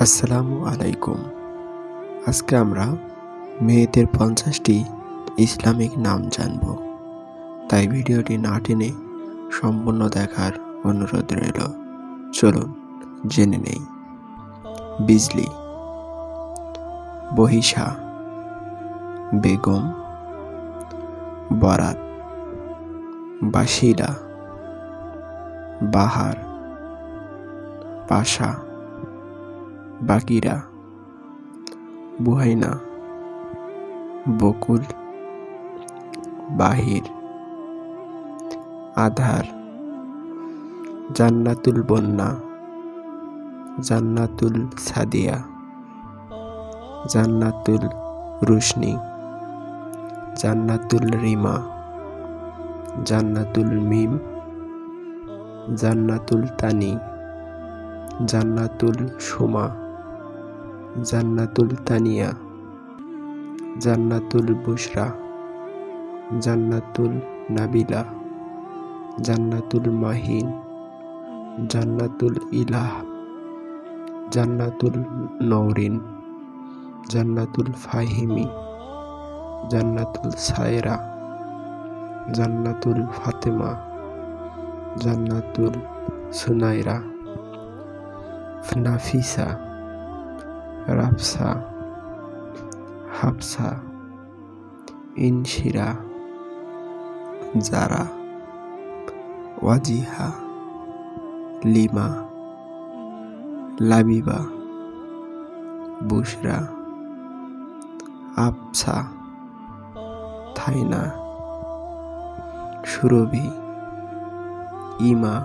আসসালামু আলাইকুম। আজকে আমরা মেয়েদের 50টি ইসলামিক নাম জানব। তাই ভিডিওটি না টেনে সম্পূর্ণ দেখার অনুরোধ রইল। চলুন জেনে নেই। বিজলি, বহিশা, বেগম, বরাত, বাসিরা, বাহার, পাশা, বাকিরা, বুহাইনা, বকুল, বাহির, আধার, জান্নাতুল বন্যা, জান্নাতুল সাদিয়া, জান্নাতুল রুশনি, জান্নাতুল রিমা, জান্নাতুল মিম, জান্নাতুল তানি, জান্নাতুল সুমা, জান্নাতুল তানিয়া, জান্নাতুল বুশরা, জান্নাতুল নাবিলা, জান্নাতুল মাহিন, জান্নাতুল ইলাহ, জান্নাতুল নওরিন, জান্নাতুল ফাহিমি, জান্নাতুল সায়রা, জান্নাতুল ফাতেমা, জান্নাতুল সুনাইরা, নাফিসা, রাফসা, হাফসা, ইনশিরা, জারা, ওয়াজিহা, লিমা, লাবিবা, বুশরা, আফসা, থাইনা, সুরভি, ইমা,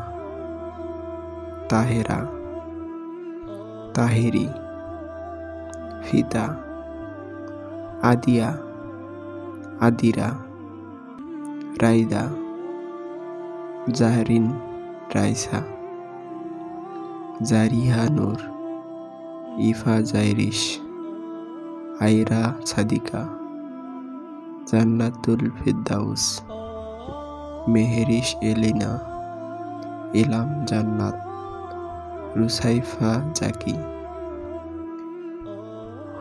তাহেরা, তাহেরি, ফিদা, আদিয়া, আদিরা, রাইদা, জাহরিন, রাইসা, জারিহা নূর, ইফা জাইরিশ, আইরা সাদিকা, জান্নাতুল ফিরদাউস, মেহেরিশ এলিনা, ইলাম জান্নাত, রুসাইফা জাকি,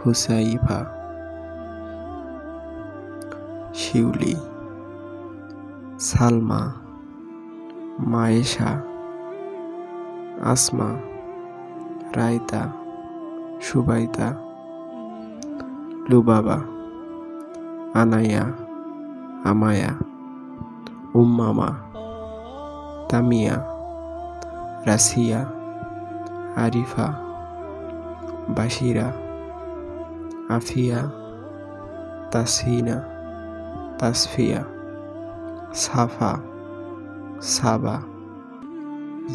হুসাইফা, শিউলি, সালমা, মায়েশা, আসমা, রায়তা, সুবাইতা, লুবাবা, আনায়া, আমায়া, উম্মামা, তামিয়া, রাসিয়া, আরিফা, বাসিরা, আফিয়া, তাসহিনা, তাসফিয়া, সাফা, সাবা,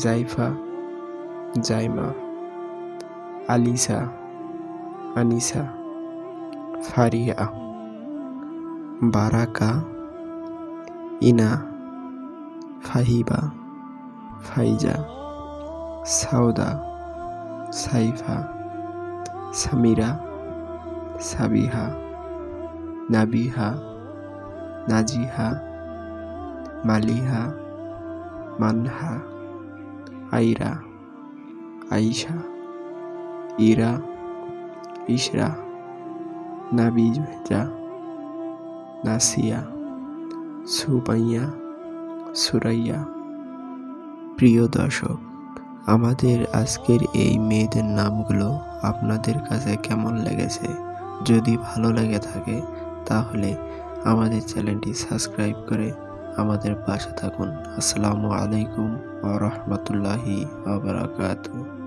জাইফা, জাইমা, আলিসা, আনিসা, ফারিয়া, বারাকা, ইনা, ফাহিবা, ফাইজা, সাউদা, সাইফা, সামিরা, সাবিহা, নাবিহা, নাজিহা, মালিহা, মানহা, আইরা, আইশা, ইরা, ইশরা, নাবিজা, নাসিয়া, সুমাইয়া, সুরাইয়া। প্রিয় দর্শক, আমাদের আজকের এই মেয়েদের নামগুলো আপনাদের কাছে কেমন লেগেছে? যদি ভালো লেগে থাকে তাহলে আমাদের চ্যানেলটি সাবস্ক্রাইব করে আমাদের পাশে থাকুন। আসসালামু আলাইকুম ওয়া রাহমাতুল্লাহি ওয়া বারাকাতুহু।